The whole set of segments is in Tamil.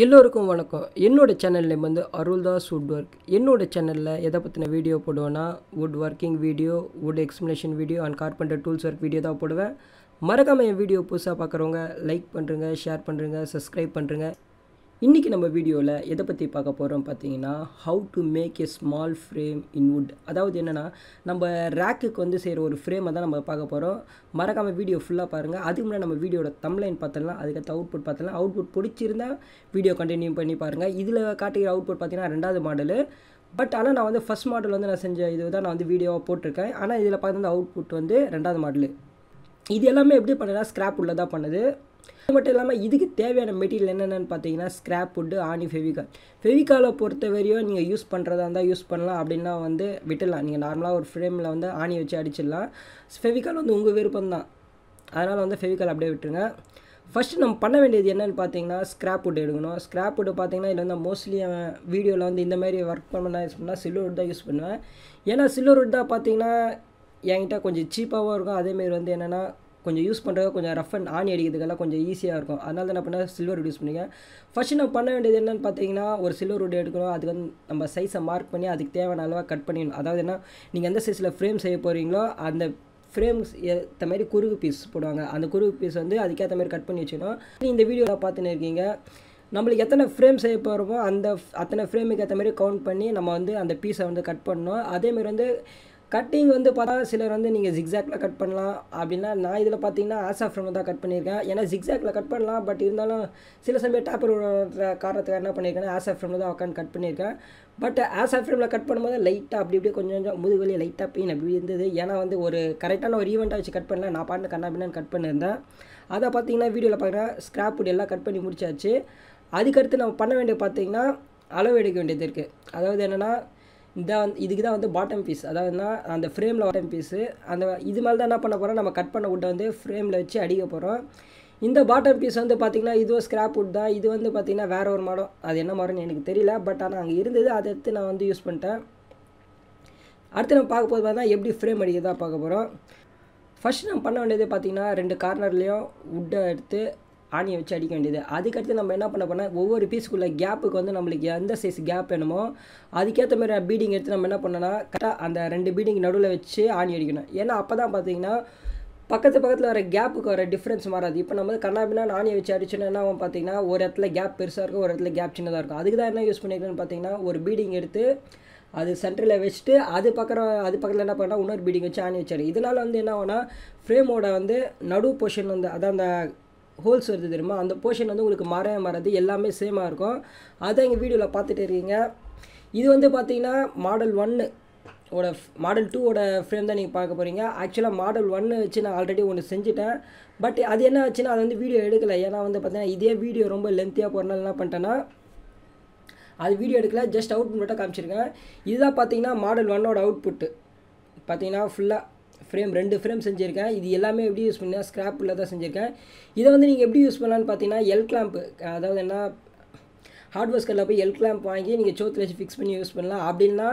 எல்லோருக்கும் வணக்கம். என்னோட சேனல் நேம் வந்து அருள்தாஸ் வுட் ஒர்க். என்னோட சேனலில் எதை பற்றின வீடியோ போடுவேன்னா wood working video, wood explanation video and carpenter tools work video தான் போடுவேன். மறக்காமல் என் வீடியோ புதுசாக பார்க்குறவங்க லைக் பண்ணுறங்க, ஷேர் பண்ணுறங்க, சப்ஸ்கிரைப் பண்ணுறங்க. இன்றைக்கி நம்ம வீடியோவில் எதை பற்றி பார்க்க போகிறோம் பார்த்தீங்கன்னா, how to make a small frame in wood. அதாவது என்னென்னா, நம்ம ரேக்குக்கு வந்து செய்கிற ஒரு ஃப்ரேமை தான் நம்ம பார்க்க போகிறோம். மறக்காமல் வீடியோ ஃபுல்லாக பாருங்கள். அதுக்கு முன்னாடி நம்ம வீடியோட தம்ப்லைன் பார்த்துடலாம், அதுக்கடுத்து அவுட்புட் பார்த்துடலாம். அவுட்புட் பிடிச்சிருந்தா வீடியோ கண்டினியூ பண்ணி பாருங்கள். இதில் காட்டுகிற அவுட்புட் பார்த்தீங்கன்னா 2வது மாடலு. பட் ஆனால் நான் வந்து ஃபஸ்ட் மாடல் வந்து நான் செஞ்ச இது தான் நான் வந்து வீடியோவாக போட்டிருக்கேன். ஆனால் இதில் பார்த்தீங்கன்னா அவுட்புட் வந்து 2வது மாடலு. இது எல்லாமே எப்படி பண்ணுன்னா ஸ்க்ராப் வுட்டில் தான் பண்ணுது. அது மட்டும் இல்லாமல் இதுக்கு தேவையான மெட்டீரியல் என்னென்னு பார்த்தீங்கன்னா ஸ்க்ராப் வுட்டு, ஆணி, ஃபெவிகாலை பொறுத்த வரையும் நீங்கள் யூஸ் பண்ணுறதா இருந்தால் யூஸ் பண்ணலாம், அப்படின்னா வந்து விட்டுடலாம். நீங்கள் நார்மலாக ஒரு ஃப்ரேமில் வந்து ஆணி வச்சு அடிச்சிடலாம். ஃபெவிகால் வந்து உங்கள் விருப்பம் தான், அதனால் வந்து ஃபெவிகால் அப்படியே விட்டுருங்க. ஃபஸ்ட்டு நம்ம பண்ண வேண்டியது என்னென்னு பார்த்தீங்கன்னா ஸ்க்ராப் வுட் எடுக்கணும். ஸ்க்ராப் வுட்டு பார்த்தீங்கன்னா இதில் வந்து மோஸ்ட்லி வீடியோவில் வந்து இந்த மாதிரி ஒர்க் பண்ண யூஸ் பண்ணால் சில்வர் வுட் தான் யூஸ் பண்ணுவேன். ஏன்னா சில்வர் வுட் தான் பார்த்தீங்கன்னா என்கிட்ட கொஞ்சம் சீப்பாகவும் இருக்கும். அதேமாரி வந்து என்னென்னா கொஞ்சம் யூஸ் பண்ணுறது கொஞ்சம் ரஃப் அண்ட் ஆணி அடிக்கிறதுக்கெல்லாம் கொஞ்சம் ஈஸியாக இருக்கும். அதனால தான் நான் பண்ண சில்வர் வுட் யூஸ் பண்ணிக்கேன். ஃபஸ்ட்டு நம்ம பண்ண வேண்டியது என்னென்னு பார்த்தீங்கன்னா ஒரு சில்வர் வுட் எடுக்கணும். அதுக்கு வந்து நம்ம சைஸை மார்க் பண்ணி அதுக்கு தேவையான அளவாக கட் பண்ணிடணும். அதாவது என்ன, நீங்கள் எந்த சைஸில் ஃப்ரேம் செய்ய போகிறீங்களோ அந்த ஃப்ரேம்ஸ் ஏற்ற மாதிரி குறுகு பீஸ் போடுவாங்க. அந்த குறுகு பீஸ் வந்து அதுக்கேற்ற மாதிரி கட் பண்ணி வச்சுக்கணும். இந்த வீடியோவில் பார்த்துன்னு இருக்கீங்க, நம்மளுக்கு எத்தனை ஃப்ரேம் செய்ய போகிறோமோ அத்தனை ஃப்ரேமுக்கு ஏற்ற மாதிரி கவுண்ட் பண்ணி நம்ம வந்து அந்த பீஸை வந்து கட் பண்ணணும். அதேமாரி வந்து கட்டிங் வந்து பார்த்தா சிலர் வந்து நீங்கள் ஜிக்ஸாக்டில் கட் பண்ணலாம் அப்படின்னா, நான் இதில் பார்த்தீங்கன்னா ஆசா ஃப்ரேமில் தான் கட் பண்ணியிருக்கேன். ஏன்னா ஜிக்ஸாக்டில் கட் பண்ணலாம், பட் இருந்தாலும் சில சமயம் டேப்பர் காரணத்துக்கு என்ன பண்ணியிருக்கேன், ஆசா ஃப்ரேமில் தான் உட்காந்து கட் பண்ணியிருக்கேன். பட் ஆசா ஃப்ரேமில் கட் பண்ணும்போது லைட்டாக அப்படி இப்படி கொஞ்சம் முதுகுவலி லைட்டாக பெயின் அப்படி இருந்தது. ஏன்னா வந்து ஒரு கரெக்டான ஒரு ஈவெண்ட்டாக வச்சு கட் பண்ணல, நான் பாட்டு கண்ணாபின்னு கட் பண்ணியிருந்தேன். அதை பார்த்தீங்கன்னா வீடியோவில் பார்க்குறேன் ஸ்க்ராப் வுட் எல்லாம் கட் பண்ணி முடிச்சாச்சு. அதுக்கடுத்து நம்ம பண்ண வேண்டியது பார்த்தீங்கன்னா அளவு எடுக்க வேண்டியது இருக்குது. அதாவது என்னென்னா இதுக்கு தான் வந்து பாட்டம் பீஸ், அதாவதுனா அந்த ஃப்ரேமில் பாட்டம் பீஸு அந்த இது மேலே தான் என்ன பண்ண போகிறோம், நம்ம கட் பண்ண வுட்டை வந்து ஃப்ரேமில் வச்சு அடிக்க போகிறோம். இந்த பாட்டம் பீஸ் வந்து பார்த்திங்கன்னா இதுவும் ஸ்க்ராப் வுட் தான். இது வந்து பார்த்திங்கன்னா வேறு ஒரு மரம், அது என்ன மரம்னு எனக்கு தெரியல. பட் ஆனால் அங்கே இருந்தது, அதை எடுத்து நான் வந்து யூஸ் பண்ணிட்டேன். அடுத்து நம்ம பார்க்க போது பார்த்தா எப்படி ஃப்ரேம் அடிக்கிறதா பார்க்க போகிறோம். ஃபஸ்ட் நம்ம பண்ண வேண்டியது பார்த்திங்கன்னா 2 கார்னர்லேயும் வுட்டை எடுத்து ஆணியை வச்சு அடிக்க வேண்டியது. அதுக்கடுத்து நம்ம என்ன பண்ண போனால் ஒவ்வொரு பீஸுக்குள்ள கேப்புக்கு வந்து நம்மளுக்கு எந்த சைஸ் கேப் வேணுமோ அதுக்கேற்ற மாதிரி பீடிங் எடுத்து நம்ம என்ன பண்ணோன்னா கரெக்டாக அந்த 2 பீடிங் நடுவில் வச்சு ஆணி அடிக்கணும். ஏன்னா அப்போ தான் பார்த்தீங்கன்னா பக்கத்தில் வர கேப்புக்கு வர டிஃப்ரென்ஸ் மாறாது. இப்போ நம்ம கண்ணாபின்னா ஆணியை வச்சு அடிச்சோன்னா என்ன ஆகும் பார்த்தீங்கன்னா ஒரு இடத்துல கேப் பெருசாக இருக்கும், ஒரு இடத்துல கேப் சின்னதாக இருக்கும். அதுக்கு தான் என்ன யூஸ் பண்ணிக்கிறேன்னு பார்த்தீங்கன்னா ஒரு பீடிங் எடுத்து அது சென்டரில் வச்சுட்டு அது பக்கத்தில் என்ன பண்ணால் இன்னொரு பீடிங் வச்சு ஆணி வச்சாரு. இதனால் வந்து என்ன ஆகும்னா ஃப்ரேமோட வந்து நடு போர்ஷன் வந்து அதான் அந்த ஹோல்ஸ் வருது தெரியுமா, அந்த போர்ஷன் வந்து உங்களுக்கு மாறாது, எல்லாமே சேமாக இருக்கும். அதான் எங்கள் வீடியோவில் பார்த்துட்டு இருக்கீங்க. இது வந்து பார்த்தீங்கன்னா மாடல் 1 மாடல் 2 ஃப்ரேம் தான் நீங்கள் பார்க்க போகிறீங்க. ஆக்சுவலாக மாடல் 1 வச்சு நான் ஆல்ரெடி ஒன்று செஞ்சுட்டேன். பட் அது என்ன ஆச்சுன்னா அது வந்து வீடியோ எடுக்கலை. ஏன்னா வந்து பார்த்தீங்கன்னா இதே வீடியோ ரொம்ப லென்த்தியாக போகிறனால என்ன பண்ணிட்டேன்னா அது வீடியோ எடுக்கல, ஜஸ்ட் அவுட்புட் மட்டும் காமிச்சிருக்கேன். இதுதான் பார்த்தீங்கன்னா மாடல் 1 அவுட்புட்டு. பார்த்தீங்கன்னா ஃபுல்லாக ஃப்ரேம் 2 ஃப்ரேம் செஞ்சுருக்கேன். இது எல்லாமே எப்படி யூஸ் பண்ணால் ஸ்க்ராப்பில் தான் செஞ்சுருக்கேன். இதை வந்து நீங்கள் எப்படி யூஸ் பண்ணலான்னு பார்த்தீங்கன்னா எல் கிளாம்ப்பு, அதாவது என்ன ஹார்ட்வேர்ஸ்களில் போய் எல் கிளாம்ப் வாங்கி நீங்கள் சோத்தில் வச்சு ஃபிக்ஸ் பண்ணி யூஸ் பண்ணலாம். அப்படின்னா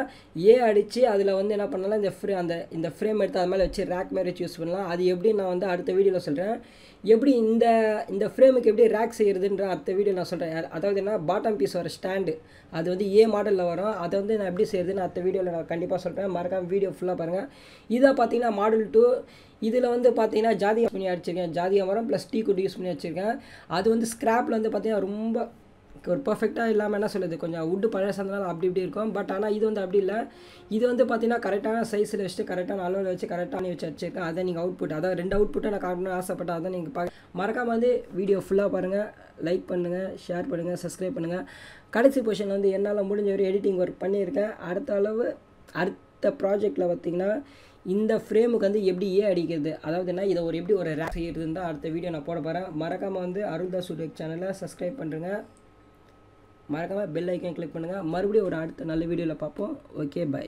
அடித்து அதில் வந்து என்ன பண்ணலாம், இந்த ஃப்ரேம் எடுத்து அது மேலே வச்சு ரேக் மாதிரி வச்சு யூஸ் பண்ணலாம். அது எப்படி நான் வந்து அடுத்த வீடியோவில் சொல்கிறேன். எப்படி இந்த ஃப்ரேமுக்கு எப்படி ரேக் செய்கிறதுன்ற அடுத்த வீடியோ நான் சொல்கிறேன். அதாவது என்ன பாட்டம் பீஸ் வர ஸ்டாண்டு அது வந்து மாடலில் வரும். அதை வந்து நான் எப்படி செய்கிறதுன்னு அடுத்த வீடியோவில் நான் கண்டிப்பாக சொல்கிறேன். மறக்காமல் வீடியோ ஃபுல்லாக பாருங்கள். இதை பார்த்தீங்கன்னா மாடல் 2 இதில் வந்து பார்த்தீங்கன்னா ஜாதிகம் பண்ணி அடிச்சிருக்கேன். ஜாதிக மரம் ப்ளஸ் டீ குட் யூஸ் பண்ணி வச்சுருக்கேன். அது வந்து ஸ்க்ராப்பில் வந்து பார்த்தீங்கன்னா ரொம்ப ஒரு பர்ஃபெக்டாக இல்லாமல் என்ன சொல்லுது, கொஞ்சம் வுட்டு பழைய சந்தனால அப்படி இப்படி இருக்கும். பட் ஆனால் இது வந்து அப்படி இல்லை. இது வந்து பார்த்தீங்கன்னா கரெக்டான சைஸில் வச்சுட்டு கரெக்டான அளவில் வச்சு கரெக்டாக வச்சு வச்சுருக்கேன். அதை நீங்கள் அவுட்புட், அதாவது 2 அவுட்புட்டை நான் காட்டணும்னு ஆசைப்பட்டேன். அதை நீங்கள் மறக்காமல் வந்து வீடியோ ஃபுல்லாக பாருங்கள், லைக் பண்ணுங்கள், ஷேர் பண்ணுங்கள், சப்ஸ்கிரைப் பண்ணுங்கள். கடைசி பொசிஷன் வந்து என்னால் முடிஞ்ச ஒரு எடிட்டிங் ஒர்க் பண்ணியிருக்கேன். அடுத்த ப்ராஜெக்டில் பார்த்திங்கன்னா இந்த ஃப்ரேமுக்கு வந்து எப்படி அடிக்கிறது, அதாவது என்ன இதை எப்படி ஒரு ரேக் செய்கிறதுன்னு தான் அடுத்த வீடியோ நான் போட போகிறேன். மறக்காமல் வந்து அருள்தாஸ் வுட் சேனலை சப்ஸ்கிரைப் பண்ணுறேங்க. மறக்காமல் பெல் ஐக்கன் கிளிக் பண்ணுங்கள். மறுபடியும் ஒரு அடுத்த நல்ல வீடியோவில் பார்ப்போம். Okay, by.